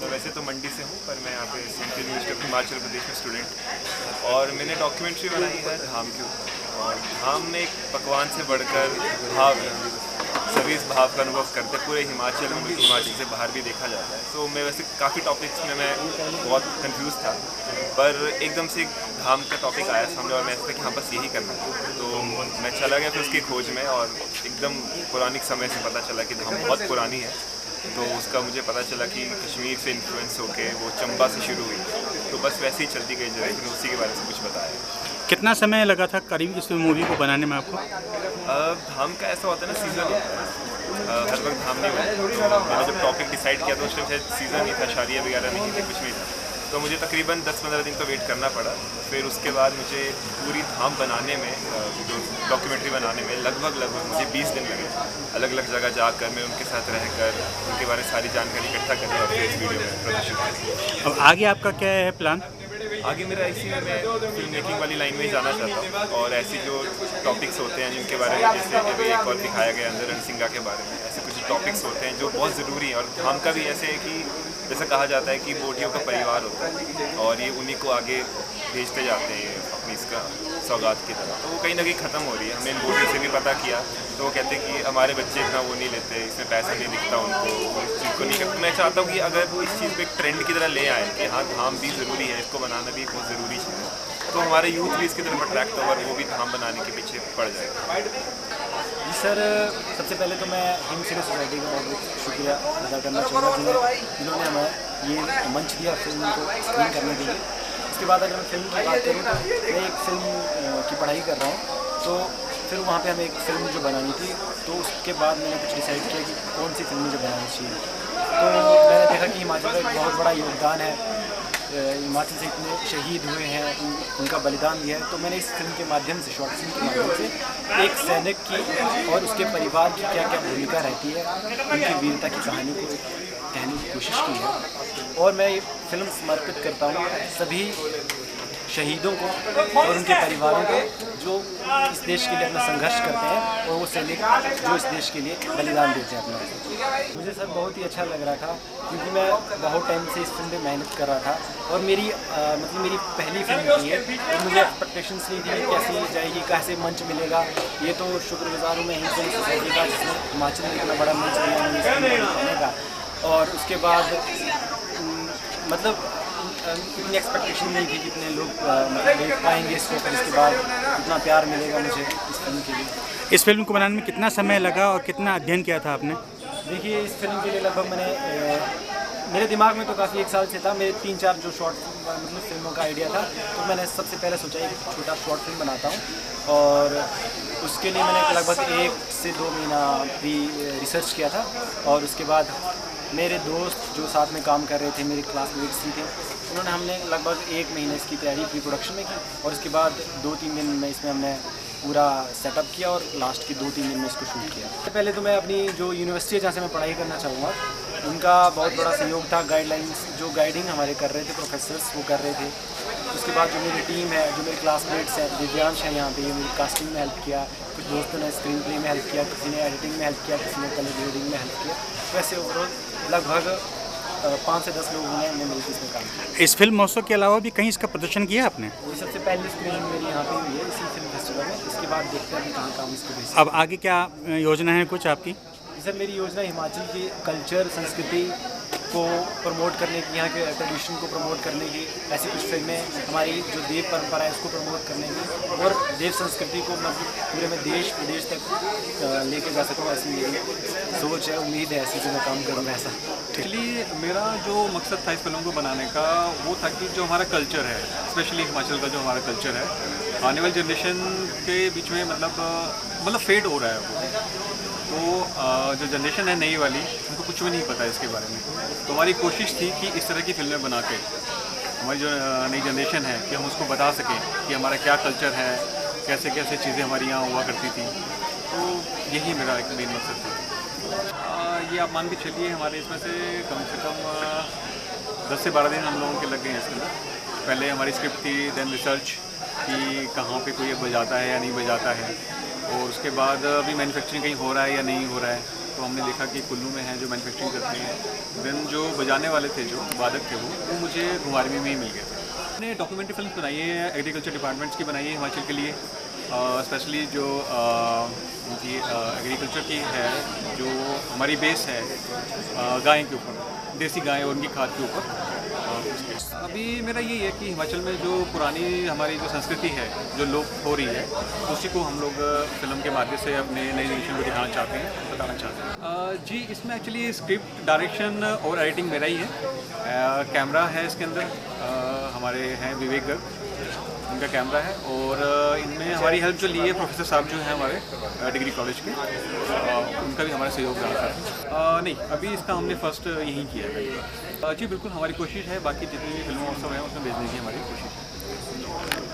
तो वैसे तो मंडी से हूँ, पर मैं यहाँ पे central university of Himachal Pradesh में स्टूडेंट, और मैंने डॉक्यूमेंट्री बनाई है धाम के ऊपर। और धाम में एक पकवान से बढ़कर भाव है, सभी इस भाव का अनुभव करते पूरे हिमाचल में, हिमाचल से बाहर भी देखा जाता है। तो मैं वैसे काफ़ी टॉपिक्स में मैं बहुत कंफ्यूज था, पर एकदम से एक धाम का टॉपिक आया सामने और मैं सोचा कि हाँ बस यही करना है। तो मैं चला गया फिर उसकी खोज में, और एकदम पौराणिक समय से पता चला कि धाम बहुत पुरानी है। तो उसका मुझे पता चला कि कश्मीर से इन्फ्लुएंस होके वो चंबा से शुरू हुई, तो बस वैसे ही चलती गई जगह, फिर उसी के बारे में कुछ बताया। कितना समय लगा था करीब इस मूवी को बनाने में आपको? धाम का ऐसा होता है ना, सीज़न होता है, हर वक्त धाम नहीं होता। तो मैंने जब टॉपिक डिसाइड किया तो उस टाइम शायद सीज़न नहीं था, शादियाँ वगैरह नहीं थी, कुछ भी था। तो मुझे तकरीबन 10-15 दिन तो वेट करना पड़ा। फिर उसके बाद मुझे पूरी धाम बनाने में, जो डॉक्यूमेंट्री बनाने में लगभग मुझे 20 दिन लगे। अलग अलग जगह जाकर मैं उनके साथ रहकर उनके बारे में सारी जानकारी इकट्ठा करनी और फिर इस वीडियो में प्रदर्शित करनी। अब आगे आपका क्या है प्लान? आगे मेरा इसी में मैं फिल्म मेकिंग वाली लाइन में ही जाना चाहता हूँ, और ऐसे जो टॉपिक्स होते हैं जिनके बारे में, जैसे अभी एक और दिखाया गया अंदर रणसिंगा के बारे में, ऐसे कुछ टॉपिक्स होते हैं जो बहुत ज़रूरी हैं। और धाम का भी ऐसे है कि जैसा कहा जाता है कि बोटियों का परिवार होता है और ये उन्हीं को आगे भेजते जाते हैं अपनी इसका सौगात की तरह। तो वो कहीं ना कहीं ख़त्म हो रही है। हमने इन बोटियों से भी पता किया, तो वो कहते हैं कि हमारे बच्चे इतना वो नहीं लेते, इसमें पैसा नहीं दिखता उनको, इस चीज़ को नहीं करते। मैं चाहता हूँ कि अगर वो इस चीज़ को एक ट्रेंड की तरह ले आए कि हाँ धाम भी ज़रूरी है, इसको बनाना भी बहुत ज़रूरी चीज़ है, तो हमारे यूथ भी इसकी तरफ अट्रैक्ट हो और वो भी धाम बनाने के पीछे पड़ जाएगा। जी सर, सबसे पहले तो मैं हिम सिने सोसाइटी का बहुत बहुत शुक्रिया अदा करना चाहूँगा जिन्होंने हमें ये मंच दिया फिल्म को स्क्रीन करने के लिए। उसके बाद अगर मैं फिल्म की बात करूँ तो मैं एक फ़िल्म की पढ़ाई कर रहा हूँ, तो फिर वहाँ पे हमें एक फ़िल्म जो बनानी थी, तो उसके बाद मैंने कुछ डिसाइड किया कि कौन सी फिल्म मुझे बनानी चाहिए। तो मैंने देखा कि हिमाचल का एक बहुत बड़ा योगदान है, हिमाचल से इतने शहीद हुए हैं, उनका बलिदान दिया है। तो मैंने इस फिल्म के माध्यम से, शॉर्ट फिल्म के माध्यम से एक सैनिक की और उसके परिवार की क्या क्या भूमिका रहती है, उनकी वीरता की कहानी को कहने की कोशिश की है। और मैं ये फिल्म समर्पित करता हूँ सभी शहीदों को और उनके परिवारों को जो इस देश के लिए अपना संघर्ष करते हैं, और वो सैनिक जो इस देश के लिए बलिदान देते हैं अपना। मुझे सर बहुत ही अच्छा लग रहा था, क्योंकि मैं बहुत टाइम से इस फिल्म पे मेहनत कर रहा था, और मेरी मेरी पहली फिल्म थी है, तो मुझे एक्सपेक्टेशंस नहीं थी कैसी जाएगी, कैसे मंच मिलेगा। ये तो शुक्रगुजार हूँ मैं हिम सिने सोसाइटी का, जिसने हिमाचल में इतना बड़ा मंच दिया मुझे का। और उसके बाद मतलब इतनी एक्सपेक्टेशन नहीं थी कितने लोग मतलब देख पाएंगे इसको, फिर इसके बाद इतना प्यार मिलेगा मुझे इस फिल्म के लिए। इस फिल्म को बनाने में कितना समय लगा और कितना अध्ययन किया था आपने? देखिए, इस फिल्म के लिए लगभग मेरे दिमाग में तो काफ़ी 1 साल से था। मेरे 3-4 जो शॉर्ट मतलब फिल्मों का आइडिया था, तो मैंने सबसे पहले सोचा एक छोटा शॉर्ट फिल्म बनाता हूँ, और उसके लिए मैंने लगभग 1 से 2 महीना भी रिसर्च किया था। और उसके बाद मेरे दोस्त जो साथ में काम कर रहे थे, मेरे क्लासमेट्स ही थे, उन्होंने हमने लगभग 1 महीने इसकी तैयारी प्री प्रोडक्शन में की, और उसके बाद 2-3 दिन में इसमें हमने पूरा सेटअप किया, और लास्ट के 2-3 दिन में इसको शूट किया। पहले तो मैं अपनी जो यूनिवर्सिटी है जहाँ से मैं पढ़ाई करना चाहूँगा, उनका बहुत बड़ा सहयोग था। गाइडलाइंस जो गाइडिंग हमारे कर रहे थे प्रोफेसर्स, वो कर रहे थे। उसके बाद जो मेरी टीम है, जो मेरे क्लासमेट्स हैं, दिव्यांश है यहाँ पे, मेरी कास्टिंग में हेल्प किया, कुछ दोस्तों ने स्क्रीन प्ले में हेल्प किया, किसी ने एडिटिंग में हेल्प किया, किसी ने कलर ग्रेडिंग में हेल्प किया। वैसे ओवरऑल लगभग 5 से 10 लोगों ने मिलकर इसमें काम किया। इस फिल्म महोत्सव के अलावा भी कहीं इसका प्रदर्शन किया आपने? ये सबसे पहली स्क्रीनिंग मेरी यहाँ पे हुई है, इसी फिल्म फेस्टिवल में। इसके बाद देखते हैं कि कहाँ काम इसको भेज। अब आगे क्या योजना है कुछ आपकी? सर, मेरी योजना हिमाचल की कल्चर, संस्कृति को प्रमोट करने की, यहाँ के ट्रेडिशन को प्रमोट करने की, ऐसी कुछ फिल्में, हमारी जो देव परंपरा है उसको प्रमोट करने की, और देव संस्कृति को मतलब पूरे में देश विदेश तक लेके जा सकूँ, ऐसी मेरी सोच है, उम्मीद है ऐसी कि मैं काम करूँगा ऐसा। एक्चुअली मेरा जो मकसद था इस फिल्म को बनाने का, वो था कि जो हमारा कल्चर है, स्पेशली हिमाचल का जो हमारा कल्चर है, आने वाली जनरेशन के बीच में मतलब फेड हो रहा है वो। तो जो जनरेशन है नई वाली, उनको कुछ भी नहीं पता है इसके बारे में। तो हमारी कोशिश थी कि इस तरह की फिल्में बना के हमारी जो नई जनरेशन है, कि हम उसको बता सकें कि हमारा क्या कल्चर है, कैसे कैसे चीज़ें हमारी यहाँ हुआ करती थी। तो यही मेरा एक मेन मकसद था। ये आप मान के चलिए, हमारे इसमें से कम 10 से 12 दिन हम लोगों के लग गए हैं इसके अंदर। पहले हमारी स्क्रिप्ट थी, देन रिसर्च कि कहाँ पे कोई बजाता है या नहीं बजाता है, और उसके बाद अभी मैन्युफैक्चरिंग कहीं हो रहा है या नहीं हो रहा है, तो हमने देखा कि कुल्लू में है जो मैन्युफैक्चरिंग करते हैं। देन जो बजाने वाले थे, जो वादक थे, वो मुझे घुमारवी में ही मिल गए थे। मैंने डॉक्यूमेंट्री फिल्म बनाई है, एग्रीकल्चर डिपार्टमेंट्स की बनाई है हिमाचल के लिए, स्पेशली जो उनकी एग्रीकल्चर की है, जो हमारी बेस है गाय के ऊपर, देसी गाय और उनकी खाद के ऊपर। अभी मेरा यही है कि हिमाचल में जो पुरानी हमारी जो संस्कृति है, जो लोप हो रही है, उसी को हम लोग फिल्म के माध्यम से अपने नई जनरेशन को दिखाना चाहते हैं, बताना चाहते हैं। जी, इसमें एक्चुअली स्क्रिप्ट, डायरेक्शन और एडिटिंग मेरा ही है। कैमरा है इसके अंदर, हमारे हैं विवेक गर्ग, उनका कैमरा है। और इनमें हमारी हेल्प जो ली है प्रोफेसर साहब जो हैं हमारे डिग्री कॉलेज के, उनका भी हमारा सहयोग रहा था। नहीं, अभी इसका हमने फर्स्ट यही किया है। जी बिल्कुल, हमारी कोशिश है, बाकी जितनी भी फिल्मों सब हैं उसमें भेजने की हमारी कोशिश है।